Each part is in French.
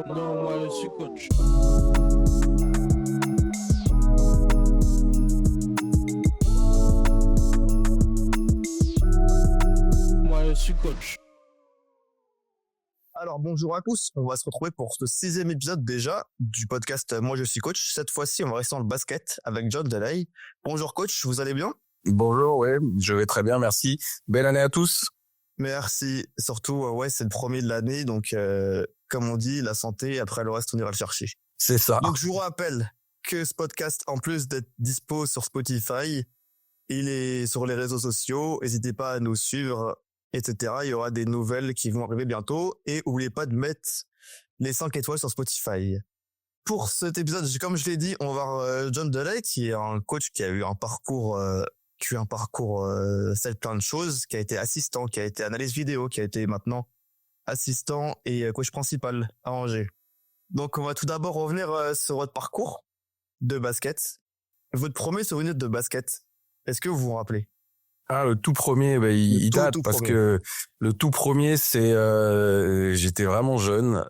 Non, moi je suis coach. Moi je suis coach. Alors bonjour à tous, on va se retrouver pour ce 6e épisode déjà du podcast Moi je suis coach. Cette fois-ci on va rester dans le basket avec John Delay. Bonjour coach, vous allez bien? Bonjour, ouais, je vais très bien, merci. Belle année à tous. Merci, surtout ouais c'est le premier de l'année donc comme on dit la santé, après le reste on ira le chercher. C'est ça. Donc je vous rappelle que ce podcast en plus d'être dispo sur Spotify, il est sur les réseaux sociaux, n'hésitez pas à nous suivre, etc. Il y aura des nouvelles qui vont arriver bientôt et n'oubliez pas de mettre les 5 étoiles sur Spotify. Pour cet épisode, comme je l'ai dit, on va voir John Delay qui est un coach qui a eu un parcours c'est plein de choses, qui a été assistant, qui a été analyste vidéo, qui a été maintenant assistant et coach principal à Angers. Donc on va tout d'abord revenir sur votre parcours de basket. Votre premier souvenir de basket, est-ce que vous vous rappelez? Ah, le tout premier, il date parce premier. que le tout premier, c'est j'étais vraiment jeune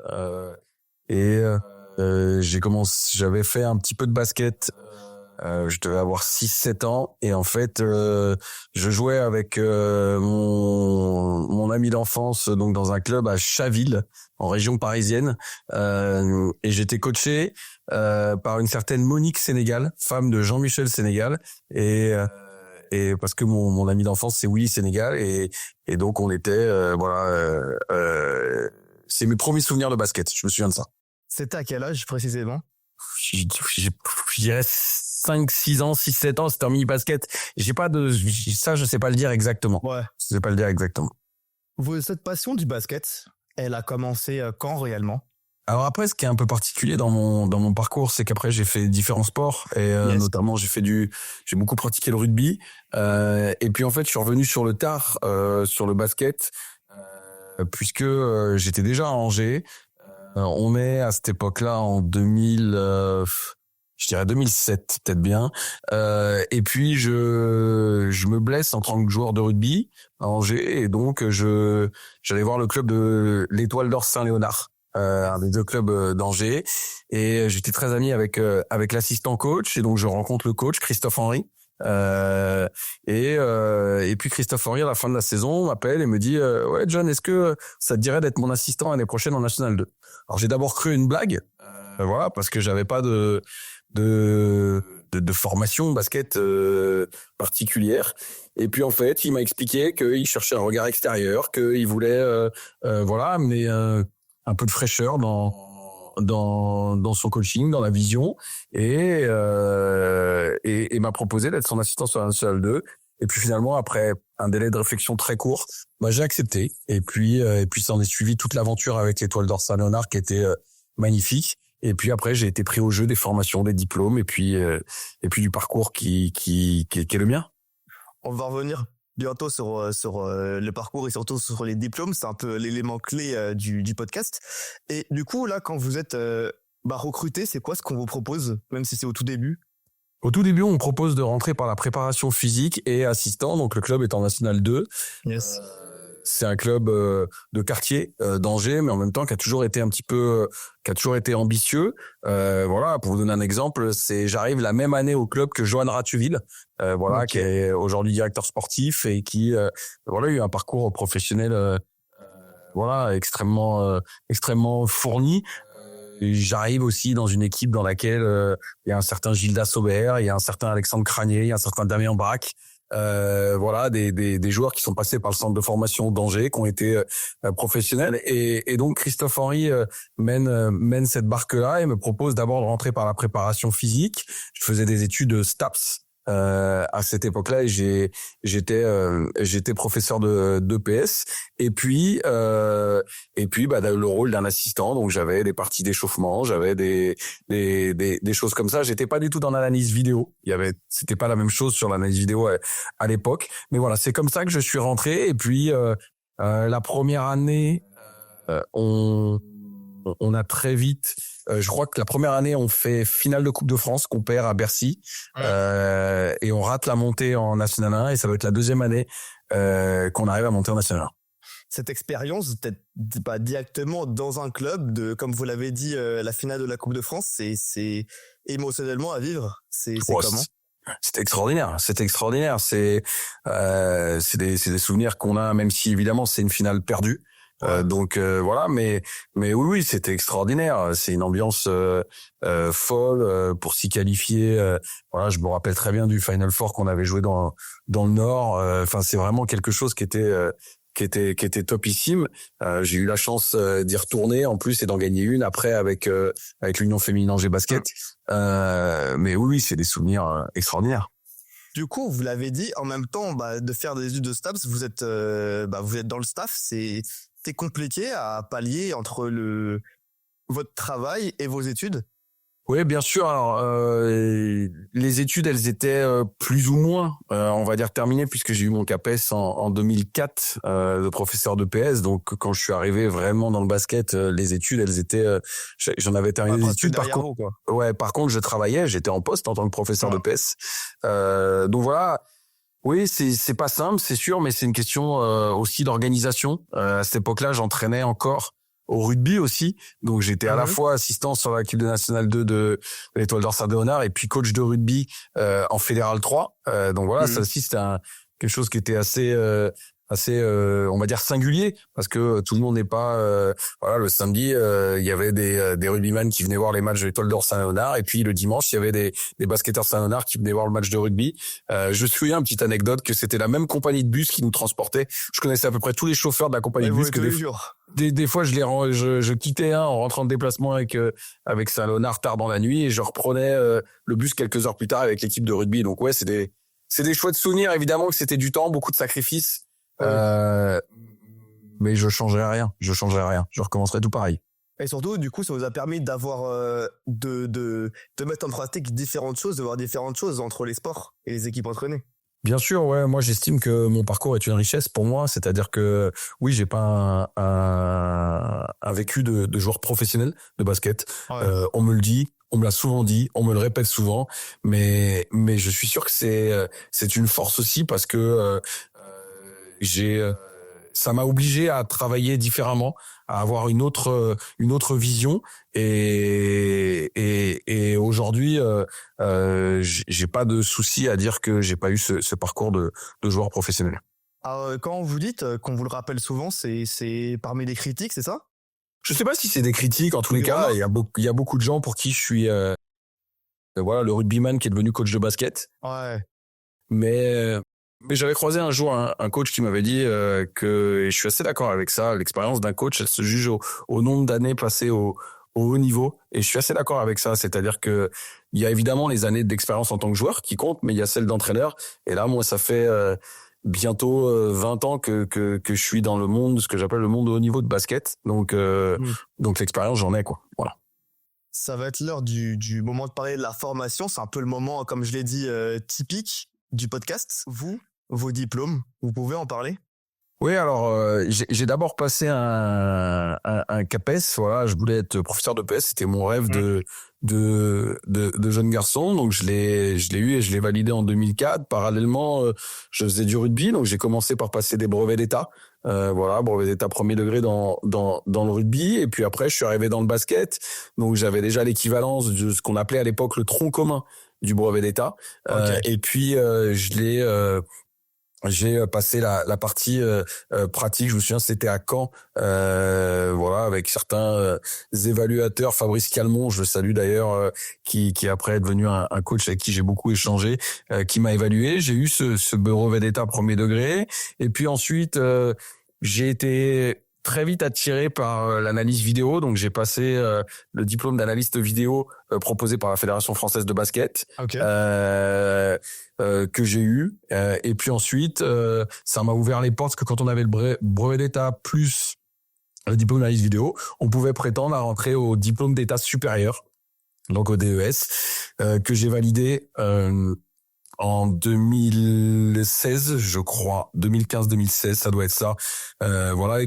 j'avais fait un petit peu de basket. Je devais avoir 6-7 ans et en fait je jouais avec mon ami d'enfance donc dans un club à Chaville en région parisienne et j'étais coaché par une certaine Monique Sénégal, femme de Jean-Michel Sénégal et parce que mon ami d'enfance c'est Willy Sénégal et donc on était c'est mes premiers souvenirs de basket, je me souviens de ça. C'était à quel âge précisément? Je dirais 5-6 ans, 6-7 ans, c'était un mini-basket. Ça, je sais pas le dire exactement. Ouais. Je sais pas le dire exactement. Cette passion du basket, elle a commencé quand réellement? Alors après, ce qui est un peu particulier dans mon parcours, c'est qu'après, j'ai fait différents sports et notamment, j'ai beaucoup pratiqué le rugby. Et puis, en fait, je suis revenu sur le tard, sur le basket, puisque j'étais déjà à Angers. On est à cette époque-là en 2000, je dirais 2007 peut-être bien. Et puis je me blesse en tant que joueur de rugby à Angers et donc j'allais voir le club de l'Étoile d'Or Saint-Léonard, un des deux clubs d'Angers. Et j'étais très ami avec l'assistant coach et donc je rencontre le coach Christophe Henry. Et puis Christophe Henry à la fin de la saison m'appelle et me dit ouais John, est-ce que ça te dirait d'être mon assistant l'année prochaine en National 2? Alors j'ai d'abord cru une blague, voilà, parce que j'avais pas de formation basket particulière. Et puis en fait, il m'a expliqué qu'il cherchait un regard extérieur, qu'il voulait amener un peu de fraîcheur dans son coaching, dans la vision, et m'a proposé d'être son assistant sur la National 2. Et puis finalement, après un délai de réflexion très court, j'ai accepté. Et puis ça en est suivi toute l'aventure avec l'Étoile d'Or Saint-Léonard qui était magnifique. Et puis après, j'ai été pris au jeu des formations, des diplômes, et puis du parcours qui est le mien. On va revenir bientôt sur le parcours et surtout sur les diplômes. C'est un peu l'élément clé du podcast. Et du coup, là, quand vous êtes recruté, c'est quoi ce qu'on vous propose, même si c'est au tout début? Au tout début, on propose de rentrer par la préparation physique et assistant. Donc, le club est en National 2. Yes. C'est un club de quartier d'Angers, mais en même temps qui a toujours été ambitieux. Pour vous donner un exemple, j'arrive la même année au club que Johan Ratuville, Okay. qui est aujourd'hui directeur sportif et qui a eu un parcours professionnel extrêmement fourni. Et j'arrive aussi dans une équipe dans laquelle il y a un certain Gildas Aubert, il y a un certain Alexandre Cranier, il y a un certain Damien Braque. Des joueurs qui sont passés par le centre de formation d'Angers, qui ont été professionnels, et donc Christophe Henry mène cette barque-là et me propose d'abord de rentrer par la préparation physique. Je faisais des études STAPS à cette époque-là et j'étais professeur d'EPS et puis le rôle d'un assistant, donc j'avais des parties d'échauffement, j'avais des choses comme ça. J'étais pas du tout dans l'analyse vidéo, c'était pas la même chose sur l'analyse vidéo à l'époque, mais voilà, c'est comme ça que je suis rentré. Et puis la première année on a très vite, je crois que la première année, on fait finale de Coupe de France qu'on perd à Bercy, et on rate la montée en National 1, et ça va être la deuxième année qu'on arrive à monter en National 1. cette expérience d'être pas directement dans un club, comme vous l'avez dit, la finale de la Coupe de France, c'est émotionnellement à vivre. C'est comment? C'est extraordinaire. C'est extraordinaire. C'est des souvenirs qu'on a, même si évidemment c'est une finale perdue. Donc voilà, mais oui, c'était extraordinaire. C'est une ambiance folle pour s'y qualifier. Voilà, je me rappelle très bien du Final Four qu'on avait joué dans le Nord. Enfin, c'est vraiment quelque chose qui était topissime. J'ai eu la chance d'y retourner en plus et d'en gagner une après avec l'Union Féminine Angers Basket. Mais oui, c'est des souvenirs extraordinaires. Du coup, vous l'avez dit, en même temps, de faire des études de STAPS, vous êtes dans le staff. C'est compliqué à pallier entre votre travail et vos études? Oui, bien sûr. Alors, les études, elles étaient plus ou moins, on va dire, terminées, puisque j'ai eu mon CAPES en 2004 de professeur de PS. Donc, quand je suis arrivé vraiment dans le basket, les études, elles étaient... j'en avais terminé les études. Par contre, je travaillais, j'étais en poste en tant que professeur de PS. Donc voilà. Oui, c'est pas simple, c'est sûr, mais c'est une question aussi d'organisation. À cette époque-là, j'entraînais encore au rugby aussi, donc j'étais à la fois assistant sur l'équipe de nationale 2 de l'Étoile d'Or Sarre-Léonard et puis coach de rugby en fédéral 3. Donc voilà, ça aussi c'était quelque chose qui était assez on va dire singulier, parce que tout le monde n'est pas voilà, le samedi il y avait des rugbyman qui venaient voir les matchs de l'Étoile d'Or Saint-Léonard, et puis le dimanche il y avait des basketteurs Saint-Léonard qui venaient voir le match de rugby. Je me souviens, une petite anecdote, que c'était la même compagnie de bus qui nous transportait. Je connaissais à peu près tous les chauffeurs de la compagnie de bus, que des fois je quittais en rentrant de déplacement avec Saint-Léonard tard dans la nuit, et je reprenais le bus quelques heures plus tard avec l'équipe de rugby. Donc ouais, c'est des chouettes souvenirs. Évidemment que c'était du temps, beaucoup de sacrifices. Mais je changerais rien. Je recommencerai tout pareil. Et surtout, du coup, ça vous a permis d'avoir de mettre en pratique différentes choses, de voir différentes choses entre les sports et les équipes entraînées. Bien sûr, ouais. Moi, j'estime que mon parcours est une richesse pour moi. C'est-à-dire que oui, j'ai pas un vécu de joueur professionnel de basket. On me le dit. On me l'a souvent dit, on me le répète souvent, mais je suis sûr que c'est une force aussi, parce que ça m'a obligé à travailler différemment, à avoir une autre vision, et aujourd'hui j'ai pas de souci à dire que j'ai pas eu ce parcours de joueur professionnel. Alors, quand vous dites qu'on vous le rappelle souvent, c'est parmi les critiques, c'est ça? Je sais pas si c'est des critiques. En tous les cas, il y a beaucoup de gens pour qui je suis voilà, le rugbyman qui est devenu coach de basket. Mais j'avais croisé un jour un coach qui m'avait dit et je suis assez d'accord avec ça, l'expérience d'un coach, elle se juge au nombre d'années passées au haut niveau. Et je suis assez d'accord avec ça. C'est-à-dire que il y a évidemment les années d'expérience en tant que joueur qui comptent, mais il y a celles d'entraîneur. Et là, moi, ça fait bientôt 20 ans que je suis dans le monde, ce que j'appelle le monde de haut niveau de basket. Donc l'expérience, j'en ai, quoi. Voilà. Ça va être l'heure du moment de parler de la formation. C'est un peu le moment, comme je l'ai dit, typique du podcast. Vos diplômes, vous pouvez en parler? Oui, alors j'ai d'abord passé un CAPES. Voilà, je voulais être professeur de PS, c'était mon rêve de jeune garçon. Donc je l'ai eu et je l'ai validé en 2004. Parallèlement, je faisais du rugby, donc j'ai commencé par passer des brevets d'État. Voilà, brevet d'État premier degré dans le rugby, et puis après je suis arrivé dans le basket. Donc j'avais déjà l'équivalence de ce qu'on appelait à l'époque le tronc commun du brevet d'État. Et puis j'ai passé la partie pratique. Je me souviens, c'était à Caen, voilà, avec certains évaluateurs. Fabrice Calmon, je le salue d'ailleurs, qui après est devenu un coach avec qui j'ai beaucoup échangé, qui m'a évalué. J'ai eu ce brevet d'État premier degré, et puis ensuite j'ai été très vite attiré par l'analyse vidéo. Donc j'ai passé le diplôme d'analyste vidéo proposé par la Fédération française de basket, que j'ai eu. Et puis ensuite, ça m'a ouvert les portes, parce que quand on avait le brevet d'État plus le diplôme d'analyse vidéo, on pouvait prétendre à rentrer au diplôme d'État supérieur, donc au DES, que j'ai validé en 2016, je crois, 2015-2016, ça doit être ça. Voilà,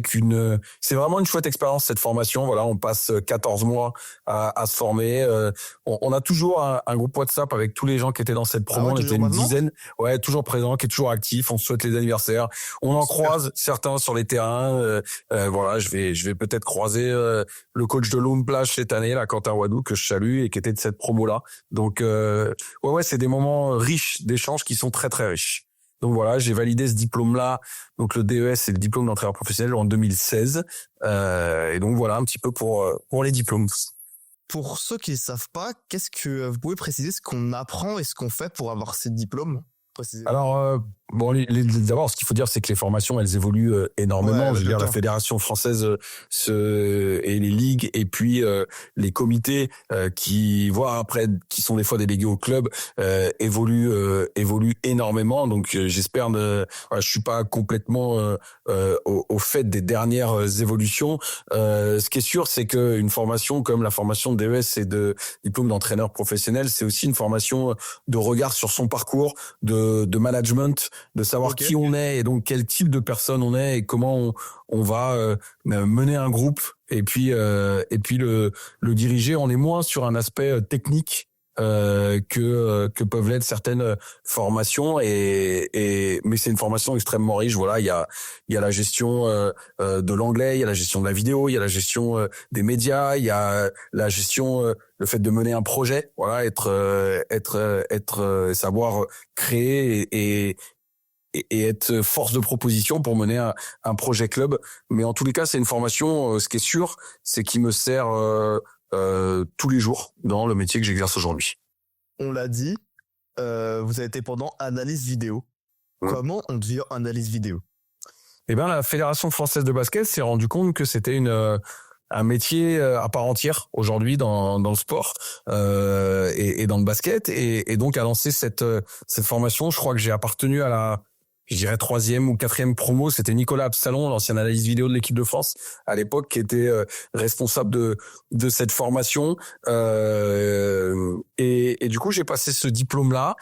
c'est vraiment une chouette expérience cette formation. Voilà, on passe 14 mois à se former. On a toujours un groupe WhatsApp avec tous les gens qui étaient dans cette promo. On était une dizaine, ouais, toujours présent, qui est toujours actif. On se souhaite les anniversaires. On en croise certains sur les terrains. Voilà, je vais peut-être croiser le coach de Lone Plage cette année, là, Quentin Wadou, que je salue et qui était de cette promo-là. Donc, ouais, c'est des moments riches d'échanges qui sont très, très riches. Donc voilà, j'ai validé ce diplôme-là. Donc le DES, c'est le diplôme d'entraîneur professionnel en 2016. Et donc voilà un petit peu pour les diplômes. Pour ceux qui ne savent pas, qu'est-ce que vous pouvez préciser ce qu'on apprend et ce qu'on fait pour avoir ces diplômes? Alors, bon, d'abord, ce qu'il faut dire, c'est que les formations, elles évoluent énormément. Je veux dire, la fédération française et les ligues, et puis les comités qui sont des fois délégués au club, évoluent énormément. Donc, j'espère je suis pas complètement au fait des dernières évolutions. Ce qui est sûr, c'est que une formation comme la formation de DES et de diplôme d'entraîneur professionnel, c'est aussi une formation de regard sur son parcours, de management, de savoir qui on est et donc quel type de personne on est et comment on va mener un groupe et puis le diriger. On est moins sur un aspect technique que peuvent l'être certaines formations mais c'est une formation extrêmement riche. Voilà, il y a la gestion de l'anglais, il y a la gestion de la vidéo, il y a la gestion des médias, il y a la gestion le fait de mener un projet, voilà, savoir créer et être force de proposition pour mener un projet club. Mais en tous les cas, c'est une formation, ce qui est sûr, c'est qui me sert tous les jours dans le métier que j'exerce aujourd'hui. On l'a dit, vous avez été pendant analyse vidéo. Comment on devient analyse vidéo? Eh bien, la Fédération française de basket s'est rendu compte que c'était un métier à part entière aujourd'hui dans le sport et dans le basket et donc a lancé cette formation. Je crois que j'ai appartenu à la, je dirais, 3e ou 4e promo. C'était Nicolas Absalon, l'ancien analyste vidéo de l'équipe de France à l'époque, qui était responsable de cette formation. Et du coup, j'ai passé ce diplôme-là.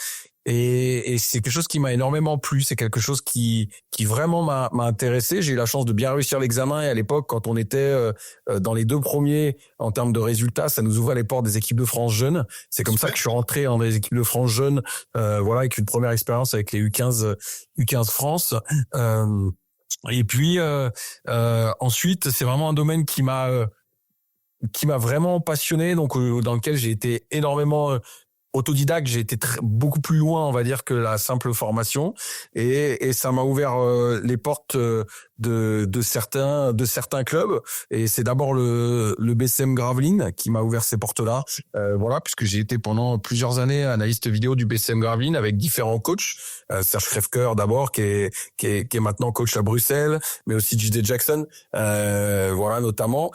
Et c'est quelque chose qui m'a énormément plu. C'est quelque chose qui vraiment m'a intéressé. J'ai eu la chance de bien réussir l'examen et à l'époque, quand on était dans les 2 premiers en termes de résultats, ça nous ouvrait les portes des équipes de France jeunes. C'est comme ça que je suis rentré dans les équipes de France jeunes, voilà, avec une première expérience avec les U15 France. Et puis ensuite, c'est vraiment un domaine qui m'a vraiment passionné, donc dans lequel j'ai été énormément autodidacte. J'ai été beaucoup plus loin, on va dire, que la simple formation, et ça m'a ouvert les portes de certains clubs. Et c'est d'abord le BCM Gravelines qui m'a ouvert ces portes-là, voilà, puisque j'ai été pendant plusieurs années analyste vidéo du BCM Gravelines avec différents coachs, Serge Krefker d'abord, qui est maintenant coach à Bruxelles, mais aussi J.D. Jackson, voilà, notamment.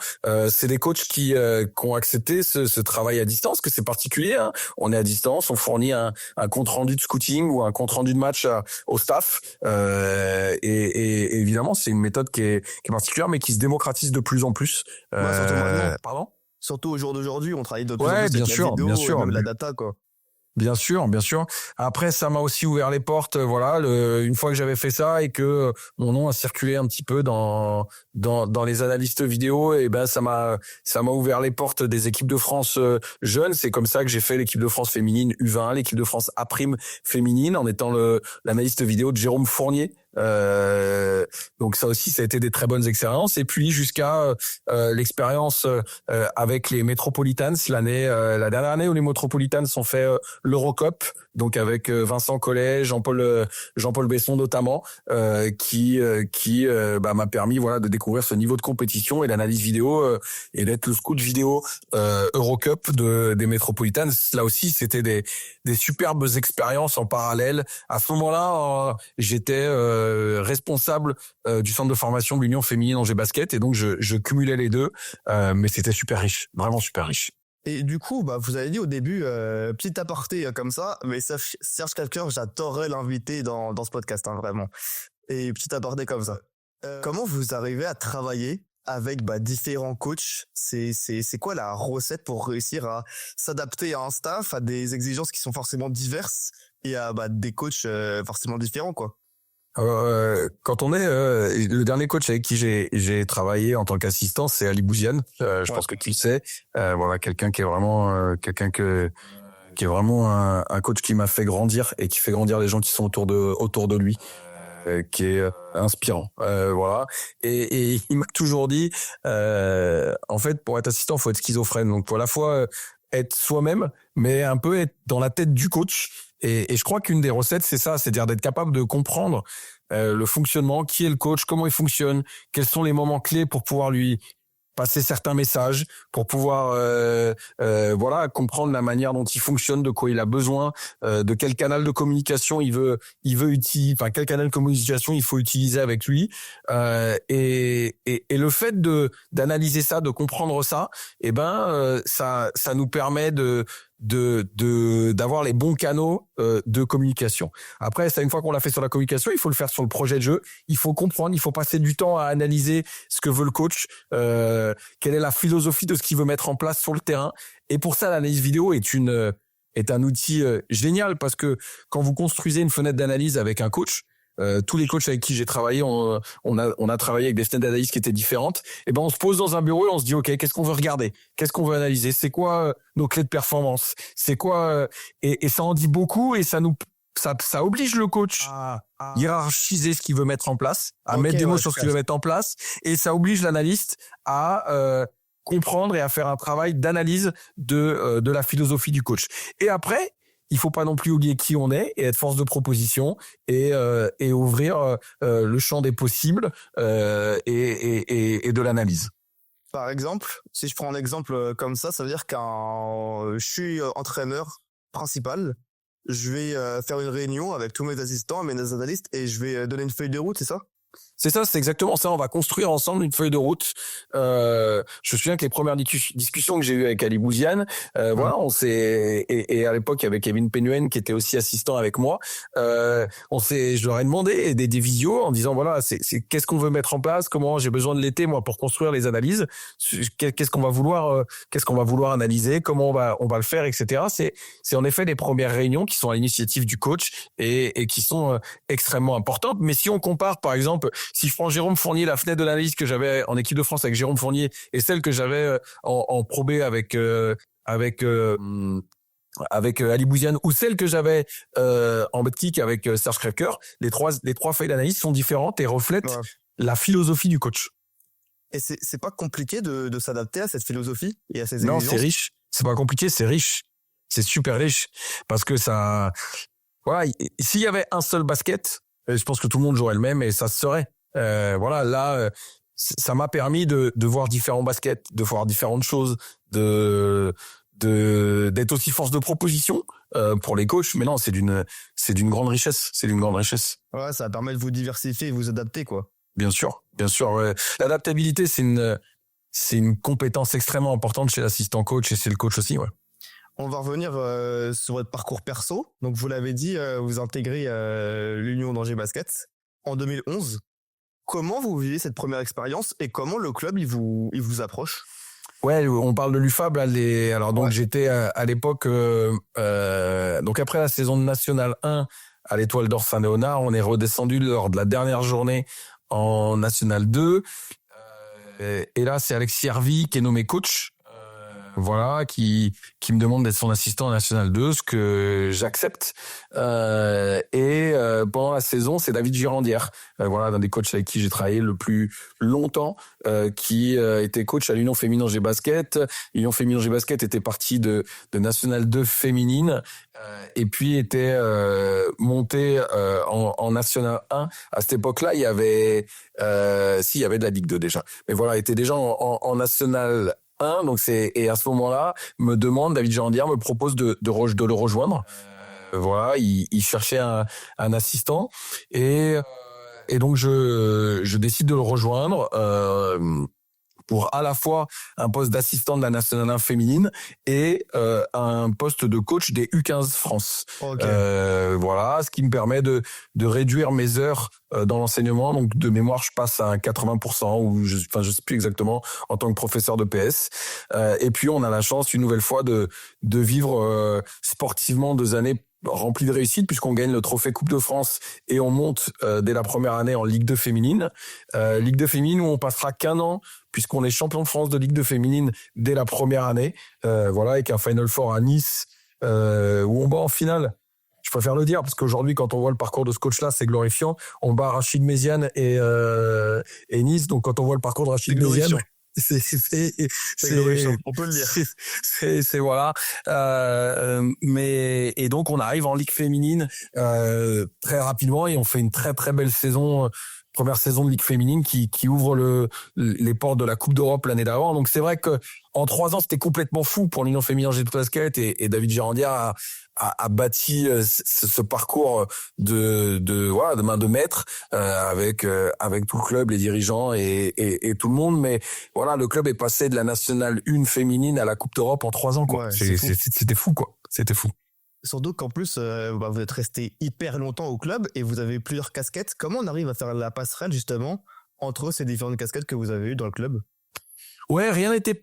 C'est des coachs qui ont accepté ce travail à distance, que c'est particulier, hein. On est à distance, on fournit un compte rendu de scouting ou un compte rendu de match au staff, et évidemment c'est une méthode qui est particulière, mais qui se démocratise de plus en plus. Surtout maintenant. Pardon ? Surtout au jour d'aujourd'hui, on travaille de plus en plus avec la vidéo et même la data, quoi. Bien sûr. Après, ça m'a aussi ouvert les portes. Voilà, une fois que j'avais fait ça et que mon nom a circulé un petit peu dans les analystes vidéo, et ben ça m'a ouvert les portes des équipes de France jeunes. C'est comme ça que j'ai fait l'équipe de France féminine U20, l'équipe de France A' féminine, en étant l'analyste vidéo de Jérôme Fournier. Donc ça aussi, ça a été des très bonnes expériences. Et puis jusqu'à l'expérience avec les Metropolitans, la dernière année où les Metropolitans ont fait l'Eurocup, donc avec Vincent Collet, Jean-Paul Besson notamment, qui m'a permis, voilà, de découvrir ce niveau de compétition et l'analyse vidéo, et d'être le scout vidéo Eurocup des Metropolitans. Là aussi, c'était des superbes expériences en parallèle. À ce moment-là, j'étais responsable du centre de formation de l'Union féminine Angers Basket, et donc je cumulais les deux, mais c'était super riche, vraiment super riche. Et du coup, vous avez dit au début, petit aparté comme ça, mais Serge Krefker, j'adorerais l'inviter dans ce podcast, hein, vraiment. Et petit aparté comme ça. Comment vous arrivez à travailler avec différents coachs? C'est quoi la recette pour réussir à s'adapter à un staff, à des exigences qui sont forcément diverses, il y a des coachs forcément différents, quoi. Quand on est le dernier coach avec qui j'ai travaillé en tant qu'assistant, c'est Ali Bouziane. Je pense que tu le sais. Voilà, quelqu'un qui est vraiment qui est vraiment un coach qui m'a fait grandir et qui fait grandir les gens qui sont autour de lui. Qui est inspirant, voilà. Et il m'a toujours dit, en fait, pour être assistant, faut être schizophrène. Donc, faut à la fois être soi-même, mais un peu être dans la tête du coach. Et je crois qu'une des recettes, c'est ça, c'est-à-dire d'être capable de comprendre le fonctionnement, qui est le coach, comment il fonctionne, quels sont les moments clés pour pouvoir lui passer certains messages, pour pouvoir voilà, comprendre la manière dont il fonctionne, de quoi il a besoin, de quel canal de communication il veut utiliser, enfin quel canal de communication il faut utiliser avec lui, et le fait d'analyser ça, de comprendre ça, et ça nous permet d'avoir les bons canaux de communication. Après, ça, une fois qu'on l'a fait sur la communication, il faut le faire sur le projet de jeu. Il faut comprendre, il faut passer du temps à analyser ce que veut le coach, quelle est la philosophie de ce qu'il veut mettre en place sur le terrain. Et pour ça, l'analyse vidéo est un outil génial, parce que quand vous construisez une fenêtre d'analyse avec un coach, tous les coachs avec qui j'ai travaillé, on a travaillé avec des fenêtres d'analyse qui étaient différentes. Et on se pose dans un bureau et on se dit, OK, qu'est-ce qu'on veut regarder? Qu'est-ce qu'on veut analyser? C'est quoi nos clés de performance? C'est quoi, et ça en dit beaucoup, et ça oblige le coach à hiérarchiser ce qu'il veut mettre en place, à mettre des mots sur ce qu'il veut mettre en place, et ça oblige l'analyste à comprendre et à faire un travail d'analyse de la philosophie du coach. Et après, il faut pas non plus oublier qui on est et être force de proposition et ouvrir le champ des possibles et de l'analyse. Par exemple, si je prends un exemple comme ça veut dire je suis entraîneur principal, je vais faire une réunion avec tous mes assistants, mes analystes, et je vais donner une feuille de route, c'est ça? C'est ça, c'est exactement ça. On va construire ensemble une feuille de route. Je me souviens que les premières discussions que j'ai eues avec Ali Bouziane, voilà, et à l'époque il y avait Kevin Penuen qui était aussi assistant avec moi. Je leur ai demandé des visios en disant voilà, c'est qu'est-ce qu'on veut mettre en place, comment j'ai besoin de l'été moi pour construire les analyses, qu'est-ce qu'on va vouloir analyser, comment on va le faire, etc. C'est en effet les premières réunions qui sont à l'initiative du coach et qui sont extrêmement importantes. Mais si on compare par exemple, si je prends Jérôme Fournier, la fenêtre de l'analyse que j'avais en équipe de France avec Jérôme Fournier et celle que j'avais en Pro B avec Ali Bouziane, ou celle que j'avais en Betkick avec Serge Krepker, les trois feuilles d'analyse sont différentes et reflètent la philosophie du coach. Et c'est pas compliqué de s'adapter à cette philosophie et à ces exigences? Non, c'est riche. C'est pas compliqué, c'est riche. C'est super riche. Parce que ça, voilà, s'il y avait un seul basket, je pense que tout le monde jouerait le même et ça se serait. Voilà, là, ça m'a permis de voir différents baskets, de voir différentes choses, d'être aussi force de proposition pour les coachs. Mais non, c'est d'une grande richesse. C'est d'une grande richesse. Ouais, ça permet de vous diversifier et vous adapter, quoi. Bien sûr, bien sûr. Ouais. L'adaptabilité, c'est une compétence extrêmement importante chez l'assistant coach et chez le coach aussi, ouais. On va revenir sur votre parcours perso. Donc, vous l'avez dit, vous intégrez l'Union d'Angers Basket en 2011. Comment vous vivez cette première expérience et comment le club il vous approche? Ouais, on parle de l'UFAB là. Alors donc j'étais à l'époque donc après la saison de National 1 à l'Étoile d'Or Saint-Léonard, on est redescendu lors de la dernière journée en National 2. Et là, c'est Alexis Hervy qui est nommé coach. Voilà, qui me demande d'être son assistant en National 2, ce que j'accepte. Pendant la saison, c'est David Girandière, voilà, l'un des coachs avec qui j'ai travaillé le plus longtemps, qui était coach à l'Union Féminine Angers Basket. L'Union Féminine Angers Basket était partie de National 2 féminine, et puis était monté en National 1. À cette époque-là, il y avait il y avait de la Ligue 2 déjà. Mais voilà, était déjà en National 1, donc et à ce moment-là, David Girandière me propose de le rejoindre. Voilà, il cherchait un assistant et donc je décide de le rejoindre pour à la fois un poste d'assistant de la Nationale 1 féminine et un poste de coach des U15 France. Okay. Voilà, ce qui me permet de réduire mes heures dans l'enseignement. Donc de mémoire, je passe à 80% ou je sais plus exactement en tant que professeur de PS. Et puis on a la chance une nouvelle fois de vivre sportivement 2 années rempli de réussite puisqu'on gagne le trophée Coupe de France et on monte dès la première année en Ligue 2 féminine. Ligue 2 féminine où on passera qu'un an puisqu'on est champion de France de Ligue 2 féminine dès la première année. Voilà, avec un Final Four à Nice où on bat en finale. Je préfère le dire parce qu'aujourd'hui, quand on voit le parcours de ce coach-là, c'est glorifiant. On bat Rachid Méziane et Nice. Donc, quand on voit le parcours de Rachid Méziane, c'est glorifiant, on peut le dire. C'est voilà. Mais et donc, on arrive en Ligue féminine très rapidement et on fait une très très belle saison. Première saison de Ligue féminine qui ouvre les portes de la Coupe d'Europe l'année d'avant. Donc c'est vrai que en 3 ans c'était complètement fou pour l'Union féminine de basket et David Girandière a bâti ce parcours de main de maître avec tout le club, les dirigeants et tout le monde. Mais voilà, le club est passé de la nationale 1 féminine à la Coupe d'Europe en 3 ans quoi. Ouais, c'était fou quoi. C'était fou. Surtout qu'en plus, vous êtes resté hyper longtemps au club et vous avez plusieurs casquettes. Comment on arrive à faire la passerelle justement entre ces différentes casquettes que vous avez eues dans le club? Ouais, rien n'était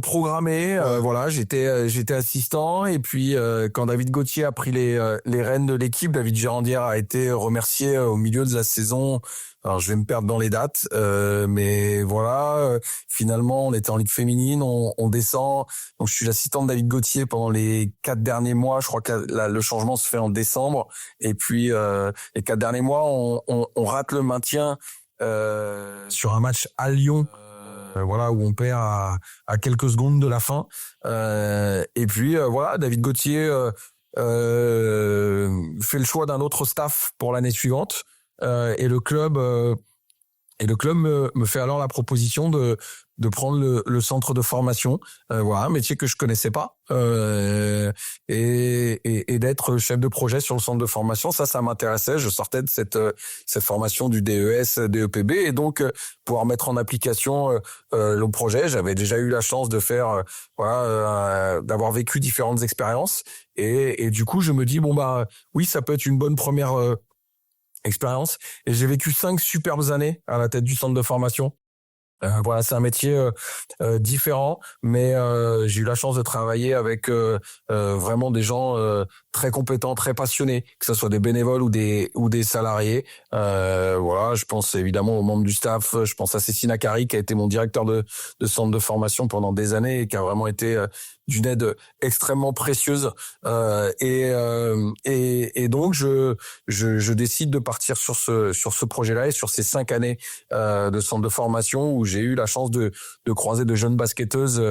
programmé. Voilà, j'étais assistant et puis quand David Gauthier a pris les rênes de l'équipe, David Girandière a été remercié au milieu de la saison. Alors je vais me perdre dans les dates, mais voilà. Finalement, on était en Ligue féminine, on descend. Donc je suis l'assistant de David Gauthier pendant les 4 derniers mois. Je crois que le changement se fait en décembre. Et puis les 4 derniers mois, on rate le maintien sur un match à Lyon. Voilà, où on perd à quelques secondes de la fin. Et puis voilà, David Gauthier fait le choix d'un autre staff pour l'année suivante. Et le club me fait alors la proposition de prendre le centre de formation, voilà, un métier que je connaissais pas, et d'être chef de projet sur le centre de formation. Ça m'intéressait. Je sortais de cette formation du DES, DEPB, et donc pouvoir mettre en application le projet. J'avais déjà eu la chance de faire, d'avoir vécu différentes expériences, et du coup je me dis oui, ça peut être une bonne première expérience. Et j'ai vécu 5 superbes années à la tête du centre de formation. Voilà, c'est un métier différent, mais j'ai eu la chance de travailler avec vraiment des gens très compétents, très passionnés, que ce soit des bénévoles ou des salariés. Voilà, je pense évidemment aux membres du staff. Je pense à Cécile Akari, qui a été mon directeur de centre de formation pendant des années et qui a vraiment été d'une aide extrêmement précieuse. Et donc je décide de partir sur ce projet-là et sur ces 5 années de centre de formation où j'ai eu la chance de croiser de jeunes basketteuses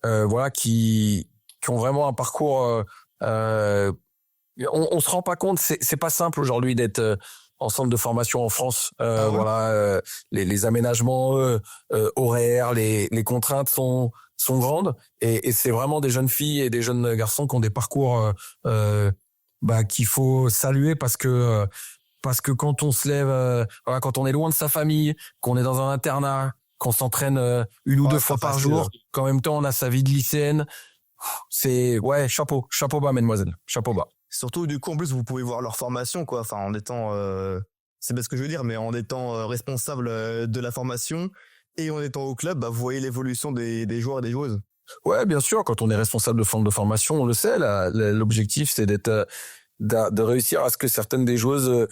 voilà qui ont vraiment un parcours on se rend pas compte, c'est pas simple aujourd'hui d'être en centre de formation en France. Voilà, les aménagements horaires, les contraintes sont grandes, et c'est vraiment des jeunes filles et des jeunes garçons qui ont des parcours qu'il faut saluer parce que quand on se lève, quand on est loin de sa famille, qu'on est dans un internat, qu'on s'entraîne 1 ou 2 fois par jour, qu'en même temps on a sa vie de lycéenne, c'est chapeau bas, mesdemoiselles, chapeau bas. Surtout, du coup, en plus, vous pouvez voir leur formation, quoi. Enfin, en étant, c'est pas ce que je veux dire, mais en étant responsable de la formation et en étant au club, vous voyez l'évolution des joueurs et des joueuses. Ouais, bien sûr. Quand on est responsable de centre de formation, on le sait. L'objectif, c'est de réussir à ce que certaines des joueuses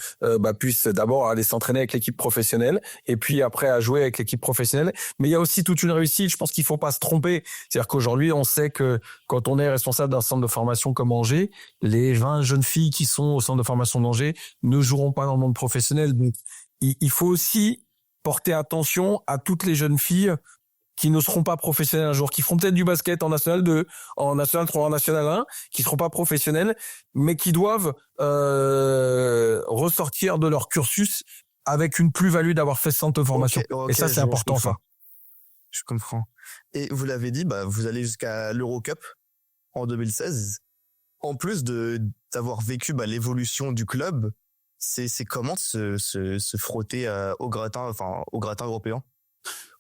puissent d'abord aller s'entraîner avec l'équipe professionnelle et puis après à jouer avec l'équipe professionnelle. Mais il y a aussi toute une réussite. Je pense qu'il faut pas se tromper. C'est-à-dire qu'aujourd'hui, on sait que quand on est responsable d'un centre de formation comme Angers, les 20 jeunes filles qui sont au centre de formation d'Angers ne joueront pas dans le monde professionnel. Donc, il faut aussi porter attention à toutes les jeunes filles qui ne seront pas professionnels un jour, qui feront peut-être du basket en National 2, en National 3, en National 1, qui seront pas professionnels, mais qui doivent ressortir de leur cursus avec une plus-value d'avoir fait ce centre de formation. Okay, et ça, c'est important, ça. Je comprends. Et vous l'avez dit, vous allez jusqu'à l'Eurocup en 2016. En plus d'avoir vécu l'évolution du club, c'est comment de se frotter au gratin européen?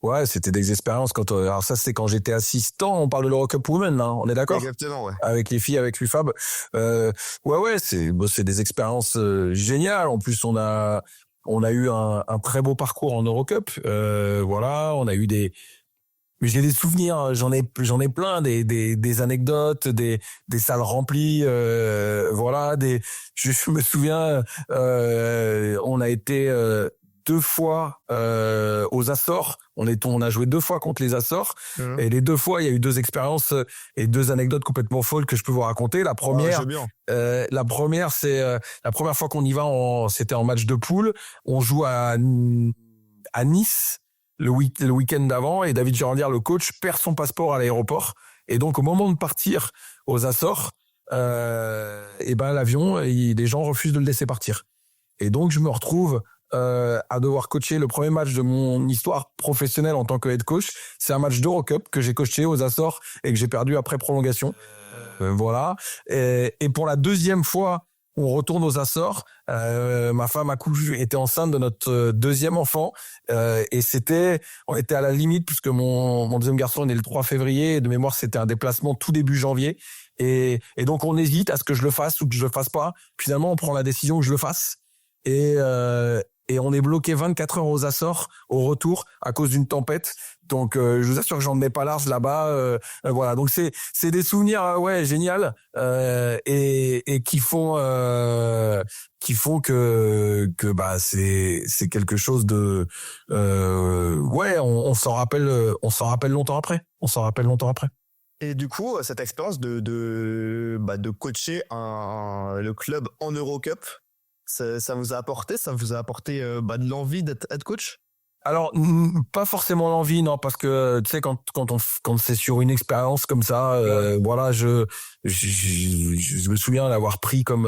Ouais, c'était des expériences alors ça, c'est quand j'étais assistant. On parle de l'Eurocup Women, hein, on est d'accord? Exactement, ouais. Avec les filles, avec l'UFAB. C'est des expériences géniales. En plus, on a eu un très beau parcours en Eurocup. Voilà, on a eu Mais j'ai des souvenirs, j'en ai plein, des anecdotes, des salles remplies, voilà, je me souviens, on a été 2 fois aux Açores. On a joué 2 fois contre les Açores, et les 2 fois, il y a eu 2 expériences et 2 anecdotes complètement folles que je peux vous raconter. La première, c'est la première fois qu'on y va, c'était en match de poule. On joue à Nice le week-end d'avant, et David Girandière, le coach, perd son passeport à l'aéroport, et donc au moment de partir aux Açores, et ben l'avion, les gens refusent de le laisser partir, et donc je me retrouve à devoir coacher le premier match de mon histoire professionnelle en tant que head coach. C'est un match d'Eurocup que j'ai coaché aux Açores et que j'ai perdu après prolongation. Voilà. Et pour la deuxième fois, on retourne aux Açores. Ma femme était enceinte de notre deuxième enfant, et on était à la limite, puisque mon deuxième garçon est né le 3 février. Et de mémoire, c'était un déplacement tout début janvier. Et donc, on hésite à ce que je le fasse ou que je le fasse pas. Finalement, on prend la décision que je le fasse. Et on est bloqué 24 heures aux Açores au retour à cause d'une tempête. Donc je vous assure que j'en mets pas large là-bas. Voilà, donc c'est des souvenirs génial, et qui font que bah c'est quelque chose de on s'en rappelle longtemps après. Et du coup, cette expérience de coacher le club en Eurocup, ça vous a apporté de l'envie d'être head coach? Alors, pas forcément l'envie, non, parce que tu sais, quand c'est sur une expérience comme ça, voilà, je me souviens d'avoir pris comme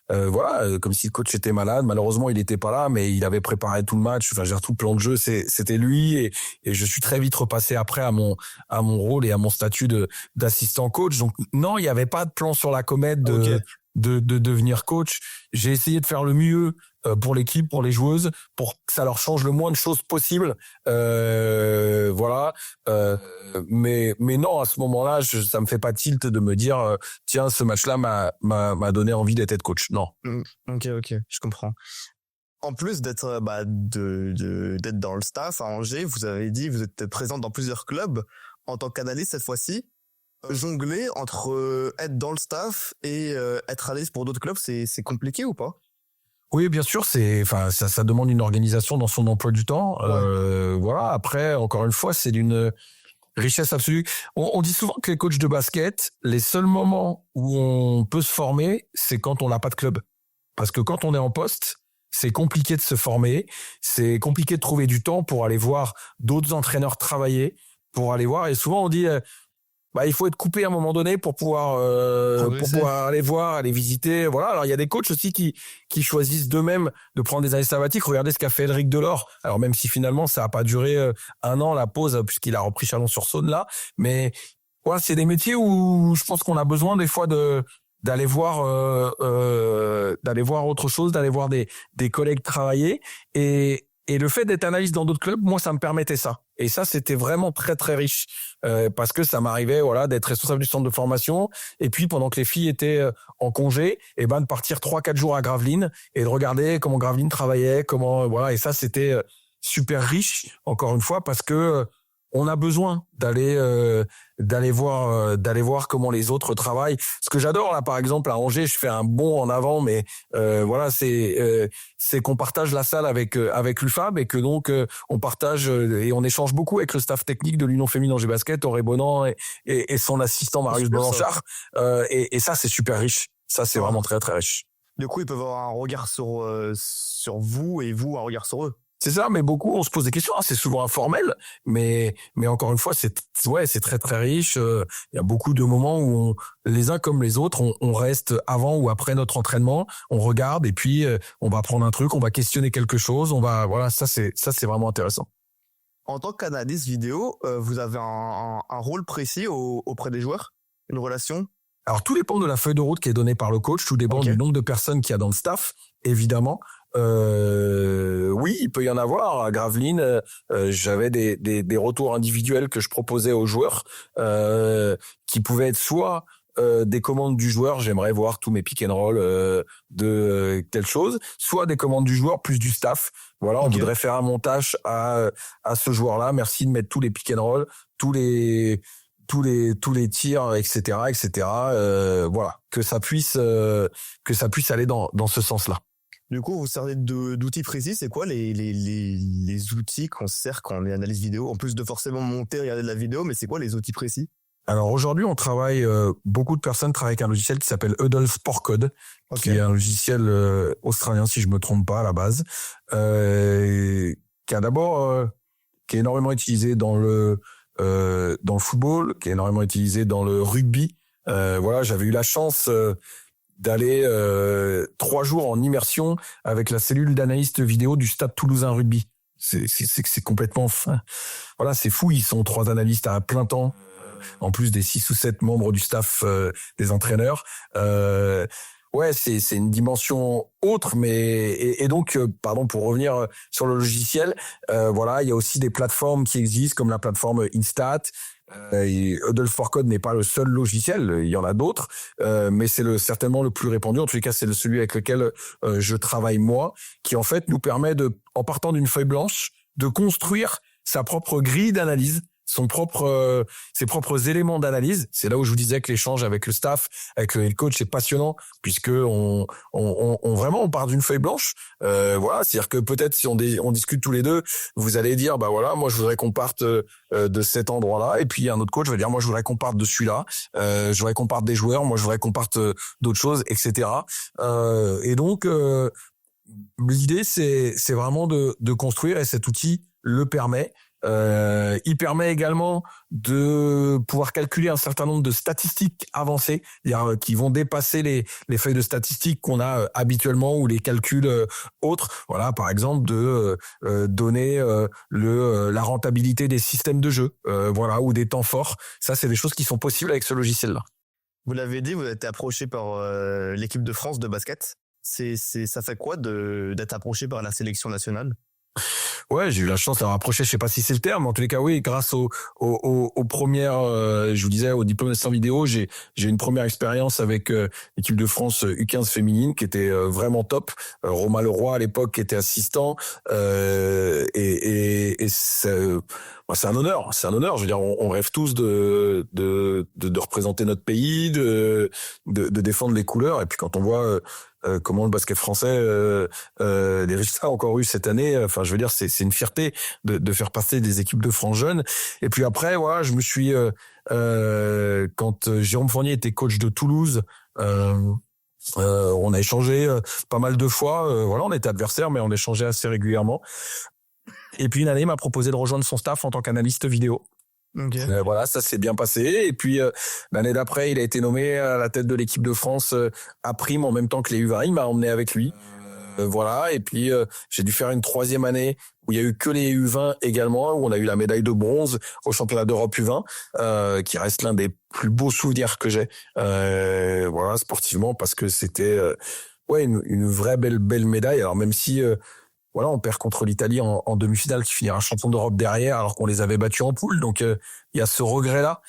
comme si le coach était malade. Malheureusement, il était pas là, mais il avait préparé tout le match, enfin, tout le plan de jeu, c'était lui, et je suis très vite repassé après à mon rôle et à mon statut d'assistant coach. Donc non, il y avait pas de plan sur la comète de devenir coach. J'ai essayé de faire le mieux pour l'équipe, pour les joueuses, pour que ça leur change le moins de choses possible. Voilà. Mais non, à ce moment-là, ça me fait pas tilt de me dire tiens, ce match-là m'a donné envie d'être head coach. Non. Ok, je comprends. En plus d'être d'être dans le staff à Angers, vous avez dit vous êtes présent dans plusieurs clubs en tant qu'analyste cette fois-ci. Jongler entre être dans le staff et être analyste pour d'autres clubs, c'est compliqué ou pas? Oui, bien sûr, ça demande une organisation dans son emploi du temps. Voilà. Après, encore une fois, c'est d'une richesse absolue. On dit souvent que les coachs de basket, les seuls moments où on peut se former, c'est quand on n'a pas de club. Parce que quand on est en poste, c'est compliqué de se former, c'est compliqué de trouver du temps pour aller voir d'autres entraîneurs travailler, pour aller voir. Et souvent, on dit il faut être coupé à un moment donné pour pouvoir aller voir, aller visiter. Voilà. Alors il y a des coachs aussi qui choisissent d'eux-mêmes de prendre des années sabbatiques. Regardez ce qu'a fait Édric Delors. Alors même si finalement ça a pas duré 1 an la pause, puisqu'il a repris Chalon-sur-Saône là, mais voilà, c'est des métiers où je pense qu'on a besoin des fois d'aller voir autre chose, d'aller voir des collègues travailler, et le fait d'être analyste dans d'autres clubs, moi, ça me permettait ça. Et ça, c'était vraiment très, très riche. Parce que ça m'arrivait, d'être responsable du centre de formation. Et puis, pendant que les filles étaient en congé, de partir 3-4 jours à Gravelines et de regarder comment Gravelines travaillait, Et ça, c'était super riche, encore une fois, parce que on a besoin d'aller voir comment les autres travaillent. Ce que j'adore là, par exemple, à Angers, je fais un bond en avant, mais c'est qu'on partage la salle avec l'UFAB, et que donc on partage et on échange beaucoup avec le staff technique de l'Union Féminine Angers Basket, Auré Bonan et son assistant Marius Blanchard. Et ça, c'est super riche. Ça, c'est vraiment très très riche. Du coup, ils peuvent avoir un regard sur vous, et vous un regard sur eux. C'est ça, mais beaucoup, on se pose des questions. C'est souvent informel, mais encore une fois, c'est très très riche. Il y a beaucoup de moments où les uns comme les autres, on reste avant ou après notre entraînement, on regarde, et puis on va prendre un truc, on va questionner quelque chose, ça c'est vraiment intéressant. En tant qu'analyste vidéo, vous avez un rôle précis auprès des joueurs, une relation? Alors tout dépend de la feuille de route qui est donnée par le coach, tout dépend du nombre de personnes qu'il y a dans le staff, évidemment. Oui, il peut y en avoir. À Gravelines, j'avais des retours individuels que je proposais aux joueurs, qui pouvaient être soit des commandes du joueur, j'aimerais voir tous mes pick and roll de telle chose, soit des commandes du joueur plus du staff. Voilà, on voudrait faire un montage à ce joueur-là. Merci de mettre tous les pick and roll, tous les tirs, etc. Voilà, que ça puisse aller dans ce sens-là. Du coup, vous servez d'outils précis. C'est quoi les outils qu'on sert quand on est analyse vidéo? En plus de forcément monter, regarder de la vidéo, mais c'est quoi les outils précis? Alors aujourd'hui, on travaille, beaucoup de personnes travaillent avec un logiciel qui s'appelle Hudl Sport Code, qui est un logiciel australien, si je me trompe pas à la base, qui est énormément utilisé dans le football, qui est énormément utilisé dans le rugby. Voilà, j'avais eu la chance d'aller 3 jours en immersion avec la cellule d'analyste vidéo du Stade Toulousain Rugby. C'est complètement fin. Voilà, c'est fou. Ils sont 3 analystes à plein temps, en plus des 6 ou 7 membres du staff des entraîneurs. Ouais, c'est une dimension autre, mais et donc pardon, pour revenir sur le logiciel, voilà, il y a aussi des plateformes qui existent comme la plateforme Instat. Hudl Sport Code n'est pas le seul logiciel, il y en a d'autres, mais c'est certainement le plus répandu. En tous les cas, c'est celui avec lequel je travaille moi, qui en fait nous permet en partant d'une feuille blanche, de construire sa propre grille d'analyse, ses propres éléments d'analyse. C'est là où je vous disais que l'échange avec le staff, avec le head coach, est passionnant, puisque on part d'une feuille blanche. Voilà, c'est-à-dire que peut-être si on discute tous les deux, vous allez dire, bah voilà, moi je voudrais qu'on parte de cet endroit-là, et puis un autre coach va dire, moi je voudrais qu'on parte de celui-là, je voudrais qu'on parte des joueurs, moi je voudrais qu'on parte d'autres choses, etc. Et donc l'idée c'est vraiment de construire, et cet outil le permet. Il permet également de pouvoir calculer un certain nombre de statistiques avancées, c'est-à-dire qui vont dépasser les feuilles de statistiques qu'on a habituellement, ou les calculs autres. Voilà, par exemple de donner la rentabilité des systèmes de jeu, voilà, ou des temps forts. Ça, c'est des choses qui sont possibles avec ce logiciel-là. Vous l'avez dit, vous avez été approché par l'équipe de France de basket. Ça fait quoi d'être approché par la sélection nationale? Ouais, j'ai eu la chance d'avoir approché, je sais pas si c'est le terme, mais en tous les cas, oui, grâce aux premières, je vous disais, au diplôme d'assistant vidéo, j'ai une première expérience avec l'équipe de France U15 féminine qui était vraiment top. Romain Leroy à l'époque qui était assistant, et c'est un honneur, Je veux dire, on rêve tous de représenter notre pays, de défendre les couleurs, et puis quand on voit comment le basket français, les résultats a encore eu cette année. Enfin, je veux dire, c'est une fierté de faire passer des équipes de France jeunes. Et puis après, voilà, je me suis quand Jérôme Fournier était coach de Toulouse, on a échangé pas mal de fois. Voilà, on était adversaires, mais on échangeait assez régulièrement. Et puis une année, il m'a proposé de rejoindre son staff en tant qu'analyste vidéo. Okay. Voilà, ça s'est bien passé. Et puis l'année d'après, il a été nommé à la tête de l'équipe de France à Prime en même temps que les U20. Il m'a emmené avec lui. Voilà. Et puis j'ai dû faire une 3e année où il y a eu que les U20 également, où on a eu la médaille de bronze au championnat d'Europe U20, qui reste l'un des plus beaux souvenirs que j'ai. Voilà, sportivement, parce que c'était une vraie belle médaille. Alors même si voilà, on perd contre l'Italie en demi-finale, qui finira champion d'Europe derrière, alors qu'on les avait battus en poule. Donc il y a ce regret-là.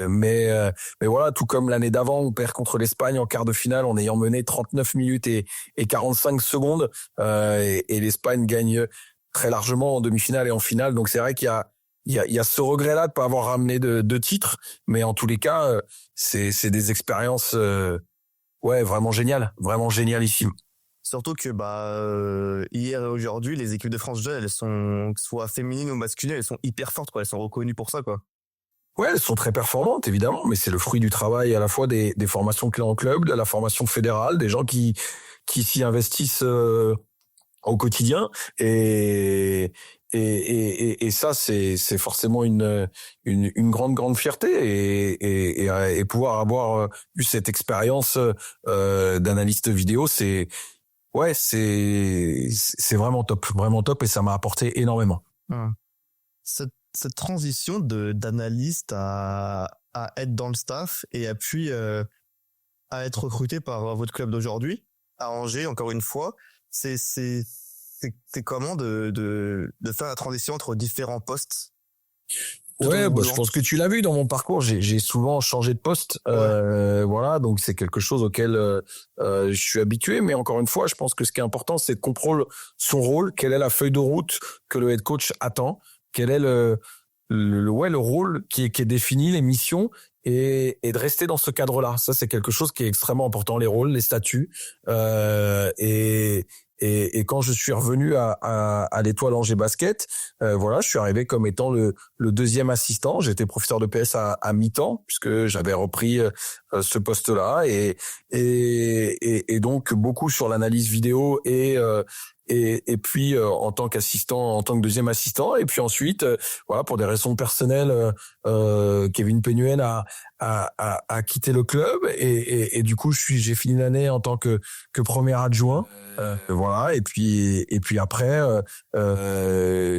Mais voilà, tout comme l'année d'avant, on perd contre l'Espagne en quart de finale en ayant mené 39 minutes et 45 secondes. Et l'Espagne gagne très largement en demi-finale et en finale. Donc c'est vrai qu'il y a ce regret-là de pas avoir ramené de titres. Mais en tous les cas, c'est des expériences vraiment génialissimes. Surtout que hier et aujourd'hui, les équipes de France jeunes, elles sont, que ce soit féminines ou masculines, elles sont hyper fortes, quoi. Elles sont reconnues pour ça, quoi. Ouais, elles sont très performantes, évidemment, mais c'est le fruit du travail à la fois des formations clés en club, de la formation fédérale, des gens qui s'y investissent au quotidien, et ça c'est forcément une grande fierté, et pouvoir avoir eu cette expérience d'analyste vidéo, c'est vraiment top, et ça m'a apporté énormément. Cette transition d'analyste à être dans le staff, et puis à être recruté par votre club d'aujourd'hui à Angers, encore une fois, c'est comment de faire la transition entre différents postes? Ouais, bah, je pense que tu l'as vu dans mon parcours. J'ai souvent changé de poste. Voilà, donc c'est quelque chose auquel je suis habitué. Mais encore une fois, je pense que ce qui est important, c'est de comprendre son rôle. Quelle est la feuille de route que le head coach attend? Quel est le rôle qui est défini, les missions, et de rester dans ce cadre-là. Ça, c'est quelque chose qui est extrêmement important. Les rôles, les statuts, et quand je suis revenu à l'Étoile Angers Basket, voilà, je suis arrivé comme étant le deuxième assistant. J'étais professeur de PS à mi-temps puisque j'avais repris ce poste-là et donc beaucoup sur l'analyse vidéo et puis en tant qu'assistant, en tant que deuxième assistant, et puis ensuite voilà, pour des raisons personnelles, Kevin Penuen a quitté le club et du coup j'ai fini l'année en tant que premier adjoint. Voilà, et puis après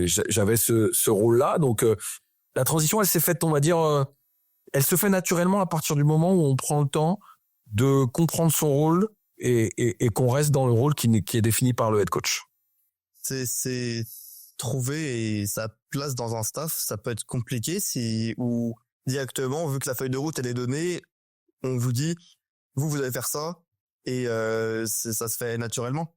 j'avais ce rôle-là, donc la transition elle s'est faite, on va dire, elle se fait naturellement à partir du moment où on prend le temps de comprendre son rôle et qu'on reste dans le rôle qui est défini par le head coach. C'est trouver sa place dans un staff, ça peut être compliqué ou directement, vu que la feuille de route elle est donnée, on vous dit vous allez faire ça et ça se fait naturellement.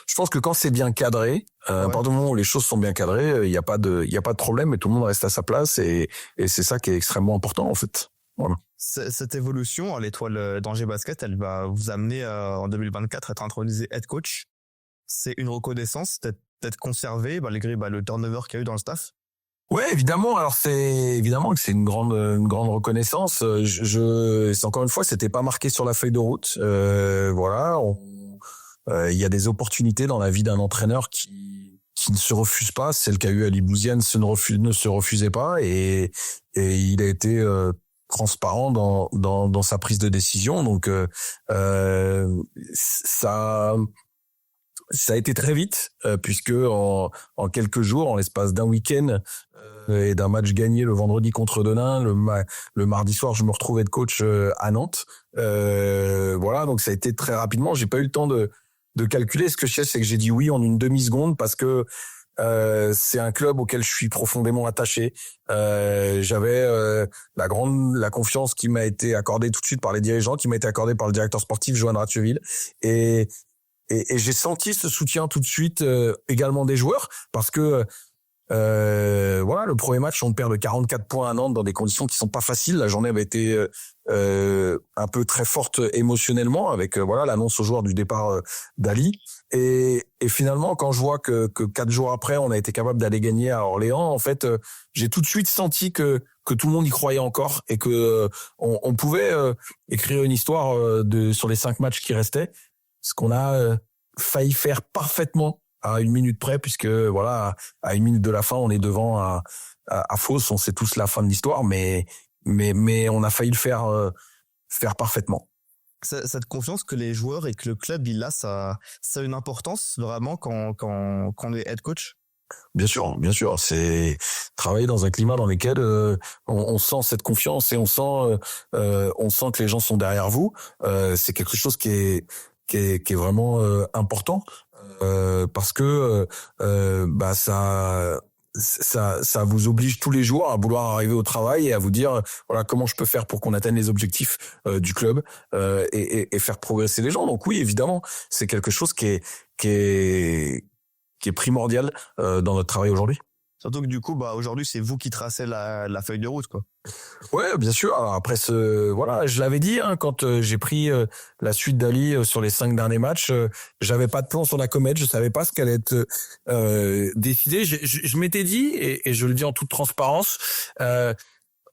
Je pense que quand c'est bien cadré, à partir du moment où les choses sont bien cadrées, il y a pas de problème et tout le monde reste à sa place et c'est ça qui est extrêmement important en fait. Voilà. Cette évolution à l'Étoile d'Angers Basket, elle va vous amener en 2024 à être intronisé head coach. C'est une reconnaissance d'être conservé malgré le turnover qu'il y a eu dans le staff. Ouais, évidemment. Alors c'est évidemment que c'est une grande reconnaissance. C'est encore une fois, c'était pas marqué sur la feuille de route. Voilà, il y a des opportunités dans la vie d'un entraîneur qui ne se refusent pas. Celle qu'a eu Ali Bouziane ne se refusait pas et il a été transparent dans sa prise de décision. Donc ça a été très vite puisque en quelques jours, en l'espace d'un week-end et d'un match gagné le vendredi contre Denain, le mardi soir, je me retrouvais de coach à Nantes. Voilà, donc ça a été très rapidement. J'ai pas eu le temps de calculer. Ce que je sais, c'est que j'ai dit oui en une demi-seconde parce que c'est un club auquel je suis profondément attaché. J'avais la confiance qui m'a été accordée tout de suite par les dirigeants, qui m'a été accordée par le directeur sportif Johan Ratcheville, et j'ai senti ce soutien tout de suite également des joueurs parce que voilà, le premier match on perd de 44 points à Nantes dans des conditions qui sont pas faciles. La journée avait été un peu très forte émotionnellement avec voilà l'annonce aux joueurs du départ d'Ali et finalement quand je vois que 4 jours après on a été capable d'aller gagner à Orléans, en fait j'ai tout de suite senti que tout le monde y croyait encore et que on pouvait écrire une histoire sur les 5 matchs qui restaient, ce qu'on a failli faire parfaitement à une minute près, puisque voilà, à une minute de la fin, on est devant à Fos, on sait tous la fin de l'histoire, mais on a failli le faire parfaitement. Cette confiance que les joueurs et que le club il a, ça a une importance vraiment quand on est head coach. Bien sûr. C'est travailler dans un climat dans lequel on sent cette confiance et on sent que les gens sont derrière vous. C'est quelque chose qui est vraiment important parce que ça vous oblige tous les jours à vouloir arriver au travail et à vous dire voilà comment je peux faire pour qu'on atteigne les objectifs du club et faire progresser les gens. Donc oui, évidemment, c'est quelque chose qui est primordial dans notre travail aujourd'hui. Surtout que du coup, aujourd'hui, c'est vous qui tracez la feuille de route, quoi. Ouais, bien sûr. Alors après voilà, je l'avais dit quand j'ai pris la suite d'Ali sur les 5 derniers matchs, j'avais pas de plan sur la comète, je savais pas ce qu'allait être décidé. Je m'étais dit et je le dis en toute transparence,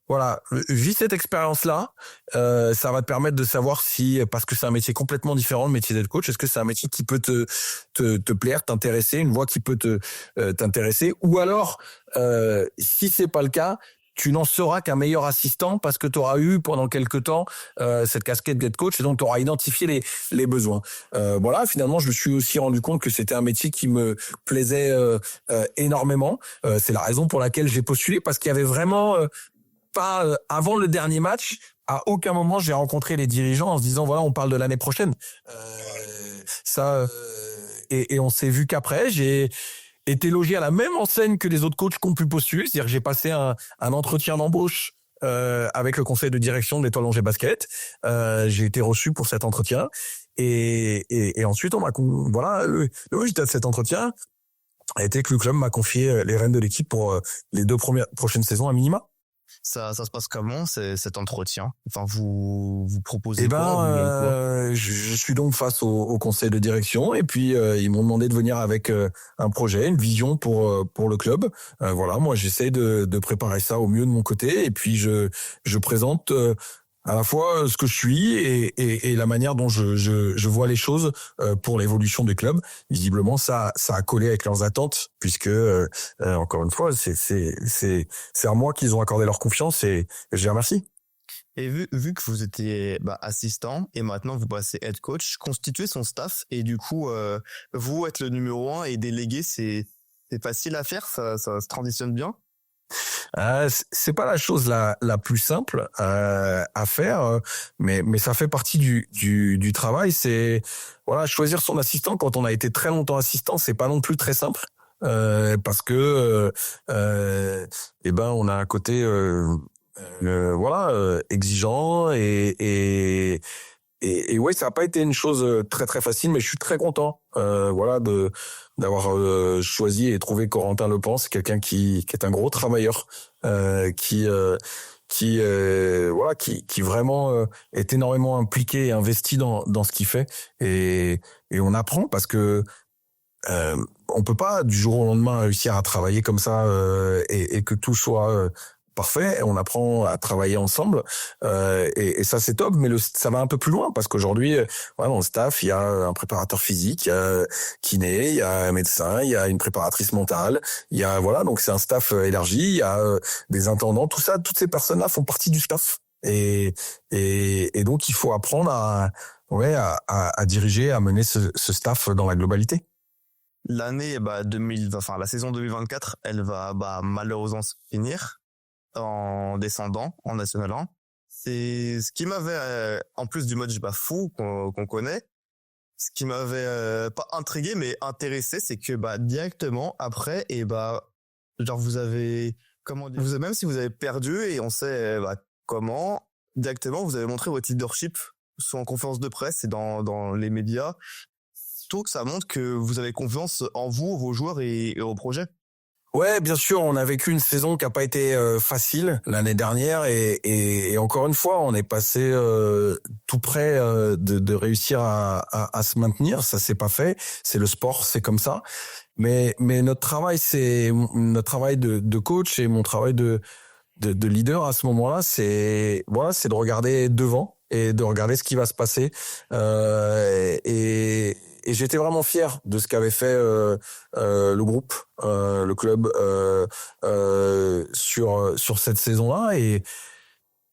voilà, vis cette expérience-là, ça va te permettre de savoir si, parce que c'est un métier complètement différent, le métier d'être coach, est-ce que c'est un métier qui peut te plaire, t'intéresser, une voie qui peut t'intéresser, ou alors, si c'est pas le cas, tu n'en seras qu'un meilleur assistant parce que tu auras eu pendant quelque temps cette casquette d'être coach et donc tu auras identifié les besoins. Voilà, finalement, je me suis aussi rendu compte que c'était un métier qui me plaisait énormément. C'est la raison pour laquelle j'ai postulé, parce qu'il y avait vraiment pas avant le dernier match, à aucun moment j'ai rencontré les dirigeants en se disant voilà, on parle de l'année prochaine. Et on s'est vu qu'après. été logé à la même enseigne que les autres coachs qui ont pu postuler. C'est-à-dire que j'ai passé un entretien d'embauche avec le conseil de direction de l'Étoile Angers Basket. J'ai été reçu pour cet entretien et ensuite on m'a le résultat de cet entretien a été que le club m'a confié les rênes de l'équipe pour les 2 prochaines saisons à minima. Ça se passe comment, cet entretien? Enfin, vous proposez Eh quoi? Vous demandez quoi? je suis donc face au conseil de direction et puis ils m'ont demandé de venir avec un projet, une vision pour le club. Voilà, moi j'essaie de préparer ça au mieux de mon côté et puis je présente à la fois ce que je suis et la manière dont je vois les choses pour l'évolution du club. Visiblement, ça a collé avec leurs attentes puisque encore une fois, c'est à moi qu'ils ont accordé leur confiance et je les remercie. Et vu que vous étiez assistant et maintenant vous passez head coach, constituer son staff et du coup vous être le numéro 1 et déléguer, c'est facile à faire, ça se transitionne bien. C'est pas la chose la plus simple à faire, mais ça fait partie du travail. C'est voilà, choisir son assistant quand on a été très longtemps assistant, c'est pas non plus très simple parce que on a un côté exigeant et ouais, ça a pas été une chose très très facile, mais je suis très content d'avoir choisi et trouvé Corentin Lepens. C'est quelqu'un qui est un gros travailleur, qui vraiment est énormément impliqué et investi dans ce qu'il fait et on apprend parce que on peut pas du jour au lendemain réussir à travailler comme ça et que tout soit parfait. On apprend à travailler ensemble et ça c'est top. Mais ça va un peu plus loin parce qu'aujourd'hui, dans le staff, il y a un préparateur physique, il y a kiné, il y a un médecin, il y a une préparatrice mentale, il y a donc c'est un staff élargi. Il y a des intendants, tout ça, toutes ces personnes-là font partie du staff et donc il faut apprendre à diriger, à mener ce staff dans la globalité. L'année la saison 2024, elle va malheureusement se finir en descendant en National 1. C'est ce qui m'avait en plus du match fou qu'on connaît, ce qui m'avait pas intrigué mais intéressé, c'est que directement après vous avez même si vous avez perdu et on sait comment, directement vous avez montré votre leadership soit en conférence de presse et dans les médias. Je trouve que ça montre que vous avez confiance en vous, vos joueurs et au projet. Ouais, bien sûr, on a vécu une saison qui a pas été facile l'année dernière et encore une fois, on est passé tout près de réussir à se maintenir. Ça s'est pas fait. C'est le sport, c'est comme ça. Mais notre travail, c'est notre travail de coach et mon travail de leader à ce moment-là, c'est de regarder devant et de regarder ce qui va se passer. Et j'étais vraiment fier de ce qu'avait fait le groupe, le club sur cette saison-là. Et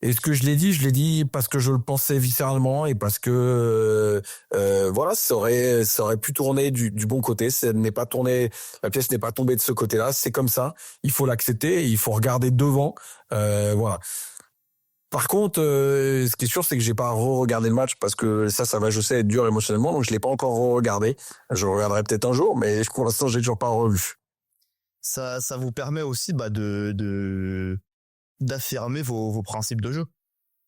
ce que je l'ai dit parce que je le pensais viscéralement et parce que ça aurait pu tourner du bon côté. La pièce n'est pas tombée de ce côté-là. C'est comme ça. Il faut l'accepter et il faut regarder devant. Voilà. Par contre, ce qui est sûr, c'est que j'ai pas regardé le match parce que ça va, je sais, être dur émotionnellement, donc je l'ai pas encore regardé. Je le regarderai peut-être un jour, mais pour l'instant, j'ai toujours pas revu. Ça vous permet aussi d'affirmer vos principes de jeu.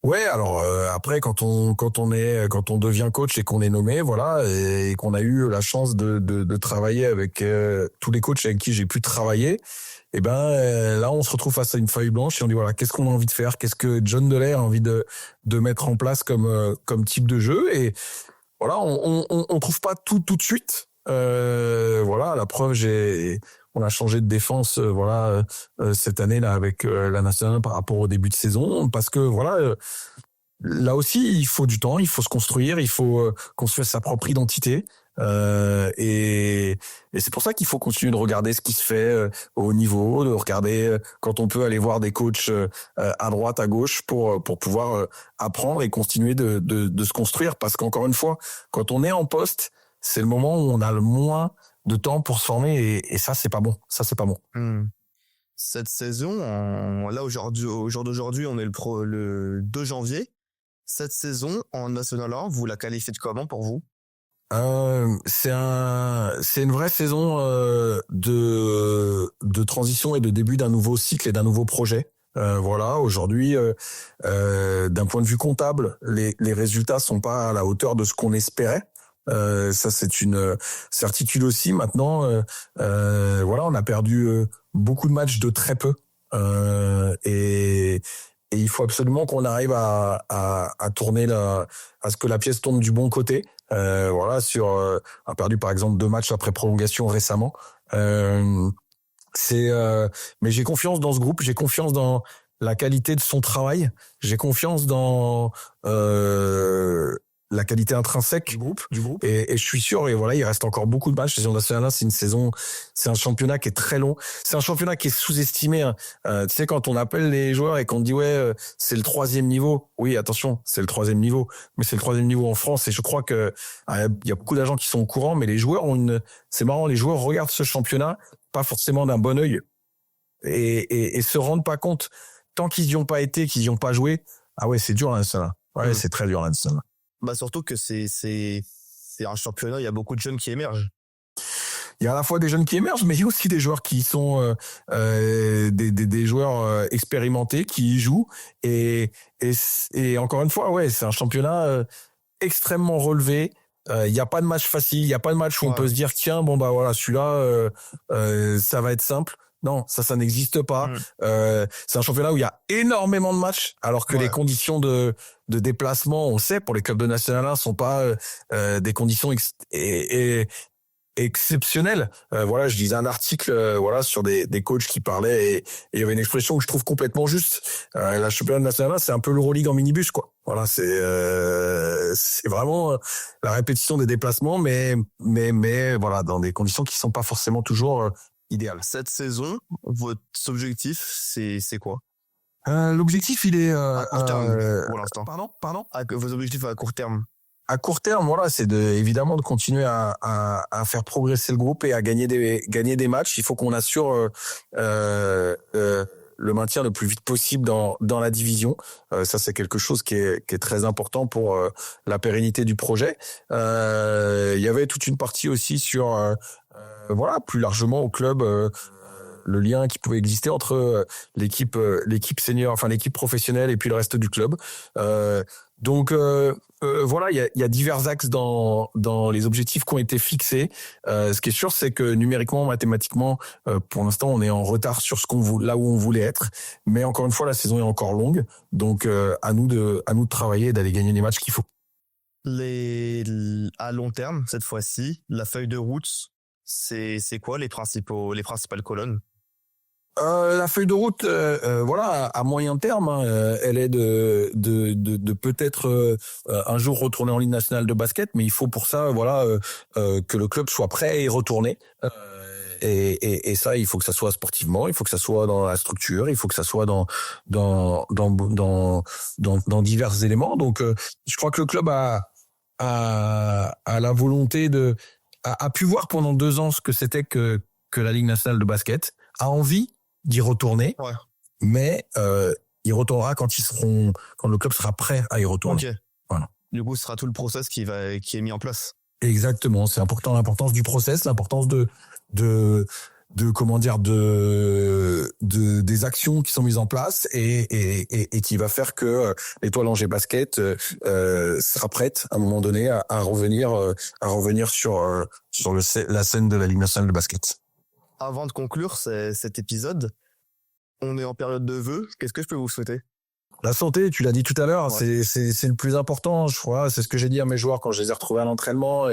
Ouais, alors après quand on devient coach et qu'on est nommé, et qu'on a eu la chance de travailler avec tous les coachs avec qui j'ai pu travailler, et là on se retrouve face à une feuille blanche et on dit qu'est-ce qu'on a envie de faire, qu'est-ce que John Delair a envie de mettre en place comme type de jeu et on trouve pas tout de suite. La preuve, on a changé de défense cette année là avec la nationale par rapport au début de saison parce que là aussi il faut du temps, il faut se construire, il faut construire sa propre identité et c'est pour ça qu'il faut continuer de regarder ce qui se fait au haut niveau, de regarder quand on peut aller voir des coachs à droite, à gauche pour pouvoir apprendre et continuer de se construire parce qu'encore une fois, quand on est en poste, c'est le moment où on a le moins de temps pour se former et ça c'est pas bon. Cette saison, au jour d'aujourd'hui, on est le 2 janvier. Cette saison en National 1, vous la qualifiez de comment pour vous? C'est une vraie saison de transition et de début d'un nouveau cycle et d'un nouveau projet. Voilà, aujourd'hui, d'un point de vue comptable, les résultats sont pas à la hauteur de ce qu'on espérait. Ça, c'est une certitude aussi. Maintenant, voilà, on a perdu beaucoup de matchs de très peu. Et il faut absolument qu'on arrive à tourner à ce que la pièce tourne du bon côté. Voilà, on a perdu par exemple 2 matchs après prolongation récemment. Mais j'ai confiance dans ce groupe, j'ai confiance dans la qualité de son travail, j'ai confiance dans la qualité intrinsèque du groupe. Et je suis sûr, et voilà, il reste encore beaucoup de matchs. La saison nationale, c'est un championnat qui est très long. C'est un championnat qui est sous-estimé. Hein. Tu sais, quand on appelle les joueurs et qu'on dit c'est le 3e niveau. Oui, attention, c'est le 3e niveau, mais c'est le 3e niveau en France. Et je crois que il y a beaucoup d'agents qui sont au courant, mais les joueurs c'est marrant, les joueurs regardent ce championnat pas forcément d'un bon œil et se rendent pas compte tant qu'ils y ont pas été, qu'ils y ont pas joué. Ah ouais, c'est dur là, ça. Ouais, c'est très dur là, ça. Bah surtout que c'est un championnat, il y a beaucoup de jeunes qui émergent. Il y a à la fois des jeunes qui émergent, mais il y a aussi des joueurs qui sont des joueurs expérimentés qui y jouent et encore une fois, ouais, c'est un championnat extrêmement relevé. Il y a pas de match facile, il y a pas de match où on peut se dire tiens bon bah voilà celui-là ça va être simple. Non, ça n'existe pas. C'est un championnat où il y a énormément de matchs, alors que les conditions de déplacement, on sait, pour les clubs de National 1, sont pas des conditions exceptionnelles. Voilà, je lisais un article voilà sur des coachs qui parlaient et il y avait une expression que je trouve complètement juste. La championnat National 1, c'est un peu l'Euroleague en minibus, quoi. Voilà, c'est vraiment la répétition des déplacements, mais voilà, dans des conditions qui sont pas forcément toujours idéal. Cette saison, votre objectif, c'est quoi? L'objectif, il est à court terme pour l'instant. Pardon. Vos objectifs à court terme. À court terme, voilà, c'est évidemment de continuer à faire progresser le groupe et à gagner des matchs. Il faut qu'on assure le maintien le plus vite possible dans la division. Ça, c'est quelque chose qui est très important pour la pérennité du projet. Il y avait toute une partie aussi sur voilà, plus largement au club, le lien qui pouvait exister entre l'équipe senior, enfin l'équipe professionnelle et puis le reste du club. Donc voilà, il y a divers axes dans les objectifs qui ont été fixés. Ce qui est sûr, c'est que numériquement, mathématiquement, pour l'instant, on est en retard sur là où on voulait être. Mais encore une fois, la saison est encore longue, donc à nous de travailler et d'aller gagner les matchs qu'il faut. À long terme, cette fois-ci, la feuille de route, c'est quoi les principales colonnes? La feuille de route, voilà, à moyen terme, hein, elle est de peut-être un jour retourner en Ligue nationale de basket, mais il faut pour ça, voilà, que le club soit prêt à y retourner. Et ça, il faut que ça soit sportivement, il faut que ça soit dans la structure, il faut que ça soit dans divers éléments. Donc, je crois que le club a la volonté a pu voir pendant 2 ans ce que c'était que la Ligue nationale de basket, a envie d'y retourner, mais il retournera quand le club sera prêt à y retourner. Okay. Voilà. Du coup, ce sera tout le process qui est mis en place. Exactement, c'est important, l'importance du process, l'importance comment dire, des actions qui sont mises en place et qui va faire que l'Étoile Angers Basket sera prête à un moment donné à revenir sur la scène de la Ligue nationale de basket. Avant de conclure cet épisode, on est en période de vœux. Qu'est-ce que je peux vous souhaiter? La santé, tu l'as dit tout à l'heure, c'est le plus important, je crois. C'est ce que j'ai dit à mes joueurs quand je les ai retrouvés à l'entraînement.